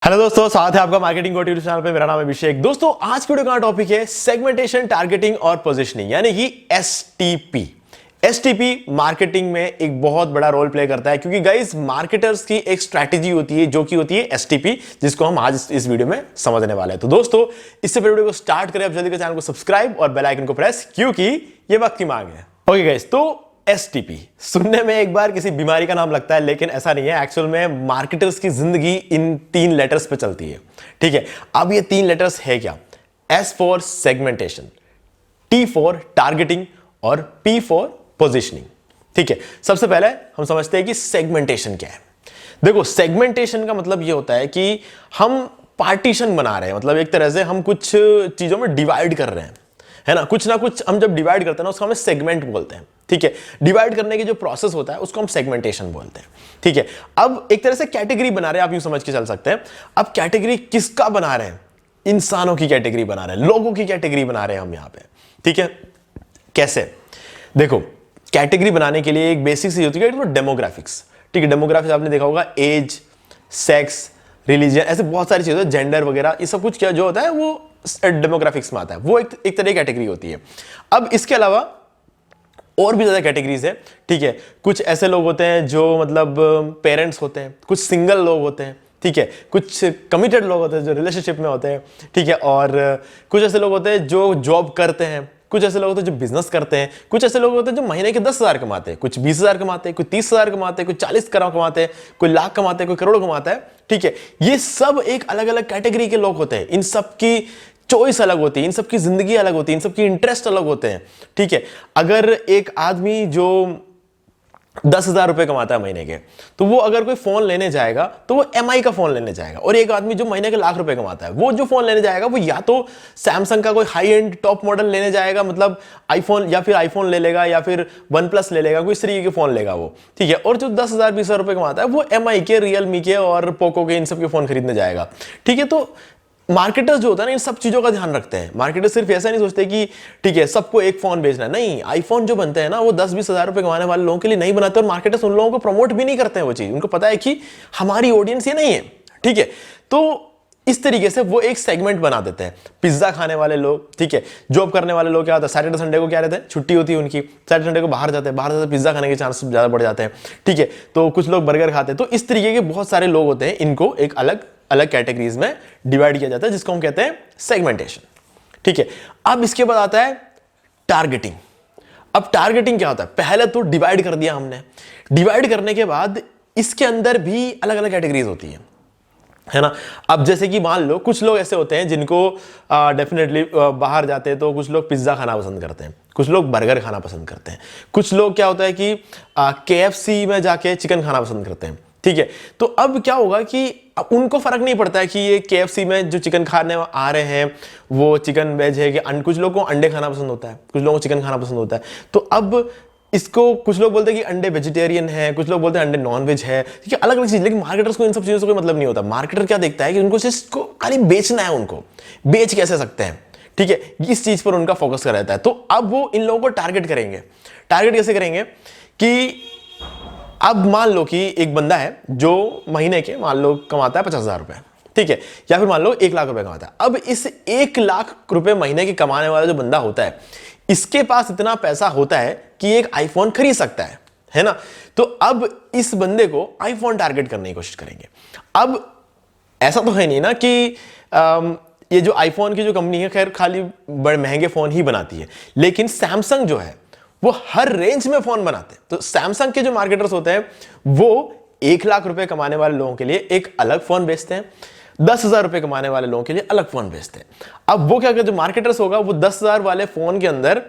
Hello दोस्तों, स्वागत है आपका मार्केटिंग को यूट्यूब चैनल पे। मेरा नाम है अभिषेक। दोस्तों, आज की वीडियो का टॉपिक है सेगमेंटेशन, टारगेटिंग और पोजीशनिंग, यानी कि एसटीपी। एसटीपी मार्केटिंग में एक बहुत बड़ा रोल प्ले करता है, क्योंकि गाइस मार्केटर्स की एक स्ट्रैटेजी होती है जो कि होती है एसटीपी, जिसको हम आज इस वीडियो में समझने वाले हैं। तो दोस्तों, इससे पहले वीडियो को स्टार्ट करें, आप जल्दी चैनल को सब्सक्राइब और बेल आइकन को प्रेस, क्योंकि ये वक्त की मांग है। ओके गाइस, तो एसटीपी सुनने में एक बार किसी बीमारी का नाम लगता है, लेकिन ऐसा नहीं है। एक्चुअल में मार्केटर्स की जिंदगी इन 3 लेटर्स पे चलती है। ठीक है, अब ये 3 लेटर्स है क्या? S for segmentation, T for targeting और पी फॉर पोजिशनिंग। ठीक है, सबसे पहले हम समझते हैं कि सेगमेंटेशन क्या है। देखो, सेगमेंटेशन का मतलब ये होता है कि हम पार्टीशन बना रहे हैं, मतलब एक तरह से हम कुछ चीजों में डिवाइड कर रहे हैं, है ना कुछ हम जब डिवाइड करते हैं ना, उसको हमें सेगमेंट बोलते हैं। ठीक है, डिवाइड करने की जो प्रोसेस होता है उसको हम सेगमेंटेशन बोलते हैं। ठीक है, अब एक तरह से कैटेगरी बना रहे हैं, आप यूं समझ के चल सकते हैं। अब कैटेगरी किसका बना रहे हैं? इंसानों की कैटेगरी बना रहे हैं, लोगों की कैटेगरी बना रहे हैं हम यहां पे। ठीक है, कैसे? देखो, कैटेगरी बनाने के लिए एक बेसिक सी होती है डेमोग्राफिक्स। ठीक है, डेमोग्राफिक्स आपने देखा होगा, एज, सेक्स, रिलीजन, ऐसे बहुत सारी चीजें, जेंडर वगैरह, ये सब कुछ क्या जो होता है वो डेमोग्राफिक्स में आता है। वो एक तरह की कैटेगरी होती है। अब इसके अलावा और भी ज्यादा कैटेगरीज है। ठीक है, कुछ ऐसे लोग होते हैं जो मतलब पेरेंट्स होते हैं, कुछ सिंगल लोग होते हैं। ठीक है, कुछ कमिटेड लोग होते हैं जो रिलेशनशिप में होते हैं। ठीक है, और कुछ ऐसे लोग होते हैं जो जॉब करते हैं, कुछ ऐसे लोग होते हैं जो बिजनेस करते हैं, कुछ ऐसे लोग होते हैं जो महीने के 10,000 कमाते हैं, कुछ 20,000 कमाते हैं, कुछ 30,000 कमाते हैं, कुछ 40 करोड़ कमाते हैं, कोई लाख कमाते हैं, कोई करोड़ कमाता है। ठीक है, ये सब एक अलग अलग कैटेगरी के लोग होते हैं। इन सब की चॉइस अलग होती है, इन सबकी जिंदगी अलग होती है, इन सबकी इंटरेस्ट अलग होते हैं। ठीक है, अगर एक आदमी जो 10,000 रुपए कमाता है महीने के, तो वो अगर कोई फोन लेने जाएगा तो वो एमआई का फोन लेने जाएगा। और एक आदमी जो महीने के लाख रुपए कमाता है, वो जो फोन लेने जाएगा वो या तो सैमसंग का कोई हाई एंड टॉप मॉडल लेने जाएगा, मतलब आईफोन, या फिर आईफोन ले लेगा, या फिर वन प्लस ले लेगा, कोई इस तरीके के फोन लेगा वो। ठीक है, और जो 10,000 20,000 रुपए कमाता है वो एमआई के, रियलमी के और पोको के, इन सब के फोन खरीदने जाएगा। ठीक है, तो मार्केटर्स जो होता है ना, इन सब चीजों का ध्यान रखते हैं। मार्केटर्स सिर्फ ऐसा नहीं सोचते कि ठीक है सबको एक फोन बेचना है, नहीं। आईफोन जो बनते हैं ना, वो 10-20 हजार रुपए कमाने वाले लोगों के लिए नहीं बनाते, और मार्केटर्स उन लोगों को प्रमोट भी नहीं करते हैं वो चीज। उनको पता है कि हमारी ऑडियंस ये नहीं है। ठीक है, तो इस तरीके से वो एक सेगमेंट बना देते हैं। पिज्जा खाने वाले लोग, ठीक है, जॉब करने वाले लोग, क्या होता है सैटरडे संडे को क्या रहते हैं, छुट्टी होती है उनकी, सैटरडे संडे को बाहर जाते हैं, पिज्जा खाने के चांस ज्यादा बढ़ जाते हैं। ठीक है, तो कुछ लोग बर्गर खाते हैं। तो इस तरीके के बहुत सारे लोग होते हैं, इनको एक अलग अलग कैटेगरीज में डिवाइड किया जाता है, जिसको हम कहते हैं सेगमेंटेशन। ठीक है, अब इसके बाद आता है टारगेटिंग। अब टारगेटिंग क्या होता है? पहले तो डिवाइड कर दिया हमने, डिवाइड करने के बाद इसके अंदर भी अलग अलग कैटेगरीज होती है ना। अब जैसे कि मान लो कुछ लोग ऐसे होते हैं जिनको डेफिनेटली बाहर जाते हैं तो कुछ लोग पिज्जा खाना पसंद करते हैं, कुछ लोग बर्गर खाना पसंद करते हैं, कुछ लोग क्या होता है कि KFC में जाके चिकन खाना पसंद करते हैं। ठीक है, तो अब क्या होगा कि अब उनको फर्क नहीं पड़ता है कि ये KFC में जो चिकन खाने आ रहे हैं वो चिकन वेज है कि कुछ लोगों को अंडे खाना पसंद होता है, कुछ लोगों को चिकन खाना पसंद होता है। तो अब इसको कुछ लोग बोलते हैं कि अंडे वेजिटेरियन है, कुछ लोग बोलते हैं अंडे नॉन वेज है। ठीक है, अलग अलग चीज। लेकिन मार्केटर्स को इन सब चीजों से कोई मतलब नहीं होता। मार्केटर क्या देखता है कि उनको इसको खाली बेचना है, उनको बेच कैसे सकते हैं। ठीक है, इस चीज पर उनका फोकस कर रहता है। तो अब वो इन लोगों को टारगेट करेंगे। टारगेट कैसे करेंगे कि अब मान लो कि एक बंदा है जो महीने के मान लो कमाता है 50,000 रुपए, ठीक है, या फिर मान लो 1 लाख रुपए कमाता है। अब इस 1 लाख रुपए महीने के कमाने वाला जो बंदा होता है, इसके पास इतना पैसा होता है कि एक आईफोन खरीद सकता है ना। तो अब इस बंदे को आईफोन टारगेट करने की कोशिश करेंगे। अब ऐसा तो है नहीं ना कि ये जो आईफोन की जो कंपनी है, खैर खाली बड़े महंगे फोन ही बनाती है, लेकिन सैमसंग जो है वो हर रेंज में फोन बनाते हैं। तो सैमसंग के जो मार्केटर्स होते हैं वो 1 लाख रुपए कमाने वाले लोगों के लिए एक अलग फोन बेचते हैं, 10,000 रुपए कमाने वाले लोगों के लिए अलग फोन बेचते हैं। अब वो क्या करते, जो मार्केटर्स होगा वो 10,000 वाले फोन के अंदर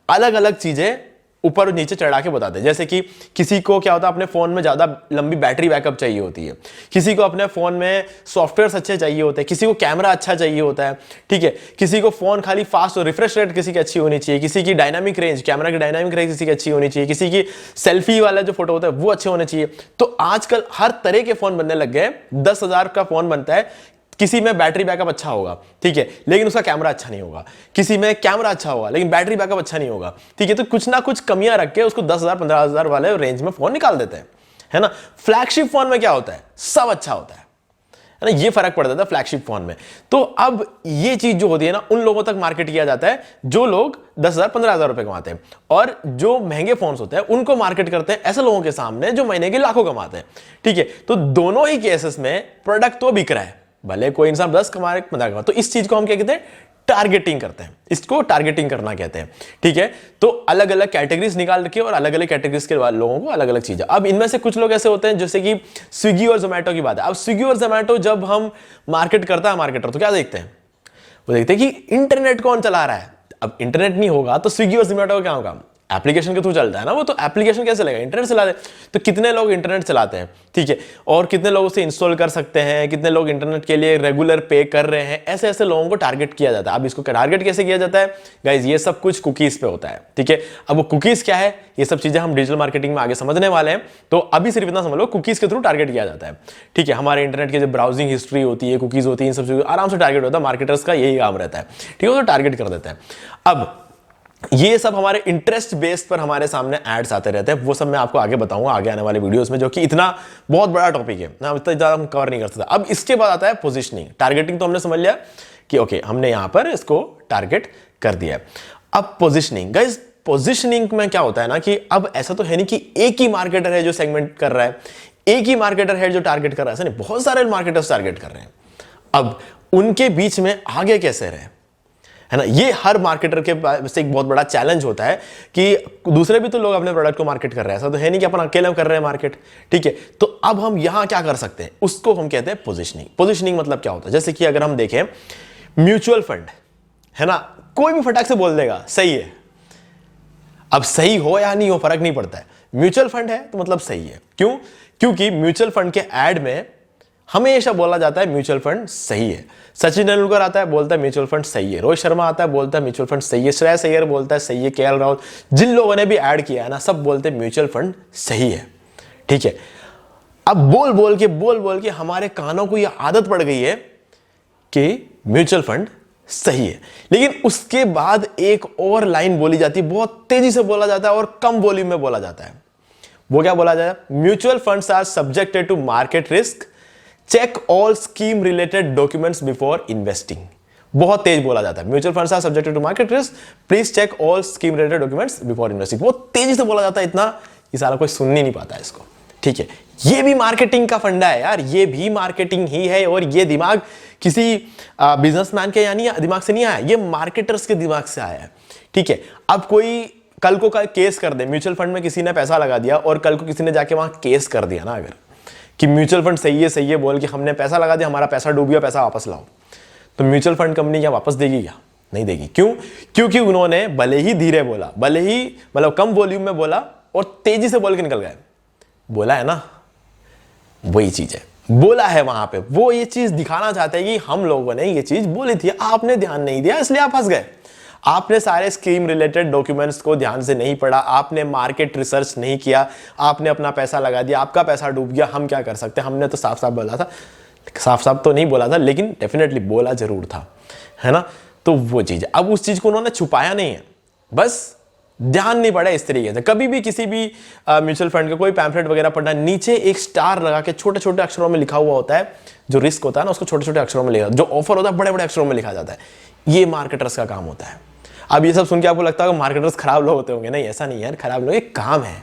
अलग अलग चीजें ऊपर और नीचे चढ़ा के बताते हैं। जैसे कि किसी को क्या होता है, अपने फोन में ज्यादा लंबी बैटरी बैकअप चाहिए होती है, किसी को अपने फोन में सॉफ्टवेयर अच्छे चाहिए होते हैं, किसी को कैमरा अच्छा चाहिए होता है। ठीक है, किसी को फोन खाली फास्ट और रिफ्रेश रेट किसी की अच्छी होनी चाहिए, किसी की डायनामिक रेंज, कैमरा की डायनामिक रेंज किसी की अच्छी होनी चाहिए, किसी की सेल्फी वाला जो फोटो होता है वो अच्छे होने चाहिए। तो आजकल हर तरह के फोन बनने लग गए। 10,000 का फोन बनता है, किसी में बैटरी बैकअप अच्छा होगा, ठीक है, लेकिन उसका कैमरा अच्छा नहीं होगा, किसी में कैमरा अच्छा होगा लेकिन बैटरी बैकअप अच्छा नहीं होगा। ठीक है, तो कुछ ना कुछ कमियां रख के उसको 10,000 15,000 वाले रेंज में फोन निकाल देते हैं, है ना। फ्लैगशिप फोन में क्या होता है, सब अच्छा होता है ना, ये फर्क पड़ता था फ्लैगशिप फोन में। तो अब ये चीज जो होती है ना, उन लोगों तक मार्केट किया जाता है जो लोग 10,000 15,000 रुपए कमाते हैं, और जो महंगे फोन्स होते हैं उनको मार्केट करते हैं ऐसे लोगों के सामने जो महीने के लाखों कमाते हैं। ठीक है, तो दोनों ही केसेस में प्रोडक्ट तो बिक रहा है, भले कोई इंसान 10 कमा 15 कमा। तो इस चीज को हम क्या कहते हैं, टारगेटिंग करते हैं, इसको टारगेटिंग करना कहते हैं। ठीक है, तो अलग अलग कैटेगरीज निकाल रखी है और अलग अलग कैटेगरीज के लोगों को अलग अलग चीजें। अब इनमें से कुछ लोग ऐसे होते हैं, जैसे कि स्विगी और जोमेटो की बात है। अब स्विगी और जोमेटो जब हम मार्केट करता है मार्केटर, तो क्या देखते हैं, वो देखते हैं कि इंटरनेट कौन चला रहा है। अब इंटरनेट नहीं होगा तो स्विगी और जोमेटो का क्या होगा, एप्लीकेशन के थ्रू चलता है ना वो, तो एप्लीकेशन कैसे चलेगा, इंटरनेट चलाते। तो कितने लोग इंटरनेट चलाते हैं, ठीक है, और कितने लोग उसे इंस्टॉल कर सकते हैं, कितने लोग इंटरनेट के लिए रेगुलर पे कर रहे हैं, ऐसे ऐसे लोगों को टारगेट किया जाता है। अब इसको टारगेट कैसे किया जाता है गाइज, ये सब कुछ कुकीज पे होता है। ठीक है, अब वो कुकीज क्या है, ये सब चीजें हम डिजिटल मार्केटिंग में आगे समझने वाले हैं। तो अभी सिर्फ इतना समझ लो, कुकीज के थ्रू टारगेट किया जाता है। ठीक है, हमारे इंटरनेट की जो ब्राउजिंग हिस्ट्री होती है, कुकीज होती है, इन सब चीजों आराम से टारगेट होता है। मार्केटर्स का यही काम रहता है। ठीक है, तो टारगेट कर देते हैं। अब ये सब हमारे इंटरेस्ट बेस पर हमारे सामने एड्स आते रहते हैं, वो सब मैं आपको आगे बताऊंगा आगे आने वाले वीडियोस में, जो कि इतना बहुत बड़ा टॉपिक है ना, इतना ज्यादा हम कवर नहीं कर सकते। अब इसके बाद आता है पोजीशनिंग। टारगेटिंग तो हमने समझ लिया कि ओके, हमने यहां पर इसको टारगेट कर दिया है। अब पोजीशनिंग गाइस, पोजीशनिंग में क्या होता है ना, कि अब ऐसा तो है नहीं कि एक ही मार्केटर है जो सेगमेंट कर रहा है, एक ही मार्केटर है जो टारगेट कर रहा है, ऐसा नहीं, बहुत सारे मार्केटर्स टारगेट कर रहे हैं। अब उनके बीच में आगे कैसे रहे, है ना, ये हर मार्केटर के से एक बहुत बड़ा चैलेंज होता है कि दूसरे भी तो लोग अपने प्रोडक्ट को मार्केट कर रहे हैं, ऐसा तो है नहीं कि अपन अकेले कर रहे हैं मार्केट। ठीक है, तो अब हम यहां क्या कर सकते हैं, उसको हम कहते हैं पोजीशनिंग। पोजीशनिंग मतलब क्या होता है, जैसे कि अगर हम देखें म्यूचुअल फंड, है ना, कोई भी फटाक से बोल देगा सही है। अब सही हो या नहीं हो फर्क नहीं पड़ता है, म्यूचुअल फंड है तो मतलब सही है। क्यों, क्योंकि म्यूचुअल फंड के एड में हमेशा बोला जाता है म्यूचुअल फंड सही है। सचिन तेंदुलकर आता है बोलता है म्यूचुअल फंड सही है, रोहित शर्मा आता है बोलता है म्यूचुअल फंड सही है, श्रेयस अय्यर बोलता है सही है, केएल राहुल, जिन लोगों ने भी ऐड किया है ना, सब बोलते हैं म्यूचुअल फंड सही है। ठीक है, अब बोल बोल के हमारे कानों को यह आदत पड़ गई है कि म्यूचुअल फंड सही है। लेकिन उसके बाद एक और लाइन बोली जाती है, बहुत तेजी से बोला जाता है और कम वॉल्यूम में बोला जाता है। वो क्या बोला जाता है, mutual funds are subjected to market risk, check all scheme related documents before investing. बहुत तेज बोला जाता है, mutual funds are subjected to market risk, please check all scheme related documents before investing. बहुत तेजी से बोला जाता है, इतना ये सारा कोई सुन नहीं पाता है इसको। ठीक है, ये भी मार्केटिंग का फंडा है यार, ये भी मार्केटिंग ही है, और ये दिमाग किसी बिजनेसमैन के यानी दिमाग से नहीं आया, ये मार्केटर्स के दिमाग से आया है। ठीक है, अब कोई कल को केस कर दे, म्यूचुअल फंड में किसी ने पैसा लगा दिया और कल को किसी ने जाके वहां केस कर दिया ना, अगर कि म्यूचुअल फंड सही है बोल के हमने पैसा लगा दिया, हमारा पैसा डूब गया, पैसा वापस लाओ, तो म्यूचुअल फंड कंपनी क्या वापस देगी क्या, नहीं देगी। क्यों, क्योंकि उन्होंने भले ही धीरे बोला, भले ही मतलब कम वॉल्यूम में बोला और तेजी से बोल के निकल गए, बोला है ना, वही चीज है, बोला है वहां पे, वो ये चीज दिखाना चाहते हैं कि हम लोगों ने ये चीज बोली थी, आपने ध्यान नहीं दिया इसलिए आप फंस गए। आपने सारे स्कीम रिलेटेड डॉक्यूमेंट्स को ध्यान से नहीं पढ़ा, आपने मार्केट रिसर्च नहीं किया, आपने अपना पैसा लगा दिया, आपका पैसा डूब गया, हम क्या कर सकते हैं। हमने तो साफ साफ बोला था, साफ साफ तो नहीं बोला था लेकिन डेफिनेटली बोला जरूर था, है ना। तो वो चीज, अब उस चीज को उन्होंने छुपाया नहीं है, बस ध्यान नहीं पड़ा इस तरीके से। कभी भी किसी भी म्यूचुअल फंड का कोई पैम्फलेट वगैरह पढ़ना, नीचे एक स्टार लगा के छोटे छोटे अक्षरों में लिखा हुआ होता है, जो रिस्क होता है ना उसको छोटे छोटे अक्षरों में लिखा, जो ऑफर होता है बड़े बड़े अक्षरों में लिखा जाता है। ये मार्केटर्स का काम होता है। अब ये सब सुन के आपको लगता है कि मार्केटर्स खराब लोग होते होंगे, नहीं ऐसा नहीं है, खराब लोग, एक काम है,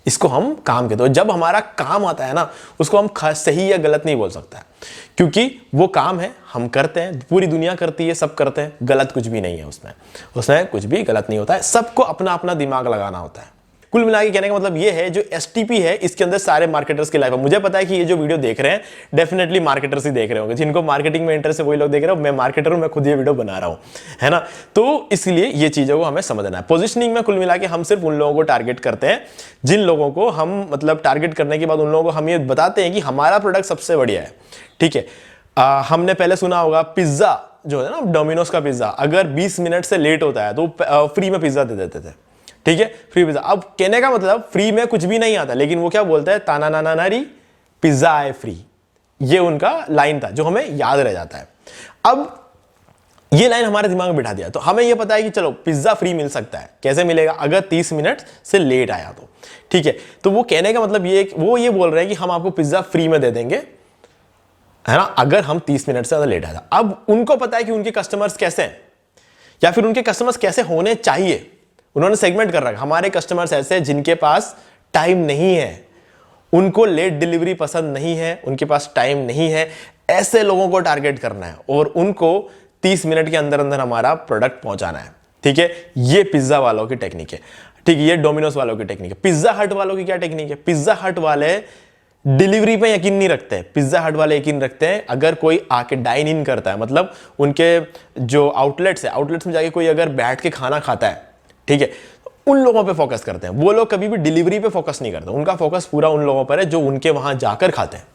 इसको हम काम कहते हैं। जब हमारा काम आता है ना, उसको हम सही या गलत नहीं बोल सकता, क्योंकि वो काम है, हम करते हैं, पूरी दुनिया करती है, सब करते हैं, गलत कुछ भी नहीं है उसमें कुछ भी गलत नहीं होता है, सबको अपना अपना दिमाग लगाना होता है। कुल मिला के कहने का मतलब ये है, जो एसटीपी है इसके अंदर सारे मार्केटर्स की लाइफ है। मुझे पता है कि ये जो वीडियो देख रहे हैं डेफिनेटली मार्केटर्स ही देख रहे होंगे, जिनको मार्केटिंग में इंटरेस्ट है वही लोग देख रहे हो। मैं मार्केटर हूं, मैं खुद ये वीडियो बना रहा हूं, है ना। तो इसलिए ये चीजों को हमें समझना है। पोजिशनिंग में कुल मिला के हम सिर्फ उन लोगों को टारगेट करते हैं जिन लोगों को हम, मतलब टारगेट करने के बाद उन लोगों को हम ये बताते हैं कि हमारा प्रोडक्ट सबसे बढ़िया है। ठीक है, हमने पहले सुना होगा पिज्जा जो है ना, डोमिनोज का पिज्जा, अगर 20 मिनट से लेट होता है तो फ्री में पिज्जा दे देते थे। ठीक है, फ्री पिज्जा। अब कहने का मतलब फ्री में कुछ भी नहीं आता, लेकिन वो क्या बोलता है, ताना नाना नारी पिज्जा आए फ्री, ये उनका लाइन था जो हमें याद रह जाता है। अब ये लाइन हमारे दिमाग में बिठा दिया, तो हमें ये पता है कि चलो पिज्जा फ्री मिल सकता है। कैसे मिलेगा, अगर 30 मिनट से लेट आया तो। ठीक है, तो वो कहने का मतलब ये, वो ये बोल रहे हैं कि हम आपको पिज्जा फ्री में दे देंगे, है ना, अगर हम 30 मिनट से ज्यादा लेट आया। अब उनको पता है कि उनके कस्टमर्स कैसे हैं या फिर उनके कस्टमर्स कैसे होने चाहिए। उन्होंने सेगमेंट कर रखा, हमारे कस्टमर्स ऐसे हैं जिनके पास टाइम नहीं है, उनको लेट डिलीवरी पसंद नहीं है, उनके पास टाइम नहीं है, ऐसे लोगों को टारगेट करना है और उनको 30 मिनट के अंदर अंदर हमारा प्रोडक्ट पहुंचाना है। ठीक है, ये पिज्जा वालों की टेक्निक है। ठीक है, ये डोमिनोज वालों की टेक्निक है। पिज्जा हट वालों की क्या टेक्निक है? पिज्जा हट वाले डिलीवरी पे यकीन नहीं रखते हैं। पिज्जा हट वाले यकीन रखते हैं अगर कोई आके डाइन इन करता है, मतलब उनके जो आउटलेट्स है, आउटलेट्स में जाके कोई अगर बैठ के खाना खाता है, ठीक है, उन लोगों पे फोकस करते हैं। वो लोग कभी भी डिलीवरी पे फोकस नहीं करते, उनका फोकस पूरा उन लोगों पर है जो उनके वहां जाकर खाते हैं,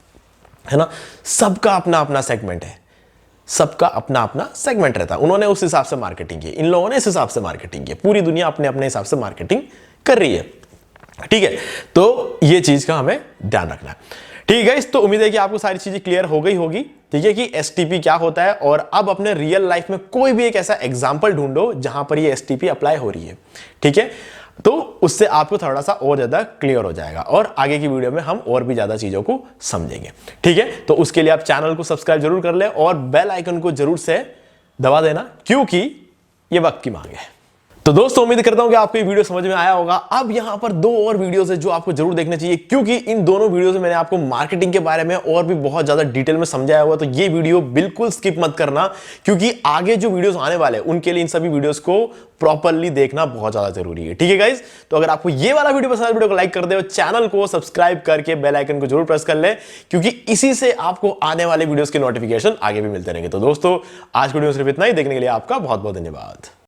है ना। सबका अपना अपना सेगमेंट है, सबका अपना अपना सेगमेंट रहता है। उन्होंने उस हिसाब से मार्केटिंग की, इन लोगों ने इस हिसाब से मार्केटिंग की। पूरी दुनिया अपने अपने हिसाब से मार्केटिंग कर रही है। ठीक है, तो ये चीज का हमें ध्यान रखना है। ठीक है, तो उम्मीद है कि आपको सारी चीजें क्लियर हो गई होगी। ठीक है, कि एसटीपी क्या होता है, और अब अपने रियल लाइफ में कोई भी एक ऐसा एग्जांपल ढूंढो जहां पर ये एसटीपी अप्लाई हो रही है। ठीक है, तो उससे आपको थोड़ा सा और ज्यादा क्लियर हो जाएगा और आगे की वीडियो में हम और भी ज्यादा चीजों को समझेंगे। ठीक है, तो उसके लिए आप चैनल को सब्सक्राइब जरूर कर ले और बेल आइकन को जरूर से दबा देना, क्योंकि ये वक्त की मांग है। तो दोस्तों, उम्मीद करता हूं कि आपको ये वीडियो समझ में आया होगा। अब यहां पर 2 और वीडियोस है जो आपको जरूर देखने चाहिए, क्योंकि इन दोनों वीडियोस में मैंने आपको मार्केटिंग के बारे में और भी बहुत ज्यादा डिटेल में समझाया हुआ। तो ये वीडियो बिल्कुल स्किप मत करना, क्योंकि आगे जो वीडियोस आने वाले हैं उनके लिए इन सभी वीडियोस को प्रॉपरली देखना बहुत ज्यादा जरूरी है। ठीक है गाइस, तो अगर आपको ये वाला वीडियो पसंद है, वीडियो को लाइक कर दे और चैनल को सब्सक्राइब करके बेल आइकन को जरूर प्रेस कर ले, क्योंकि इसी से आपको आने वाले वीडियोस के नोटिफिकेशन आगे भी मिलते रहेंगे। तो दोस्तों, आज वीडियो सिर्फ इतना ही। देखने के लिए आपका बहुत बहुत धन्यवाद।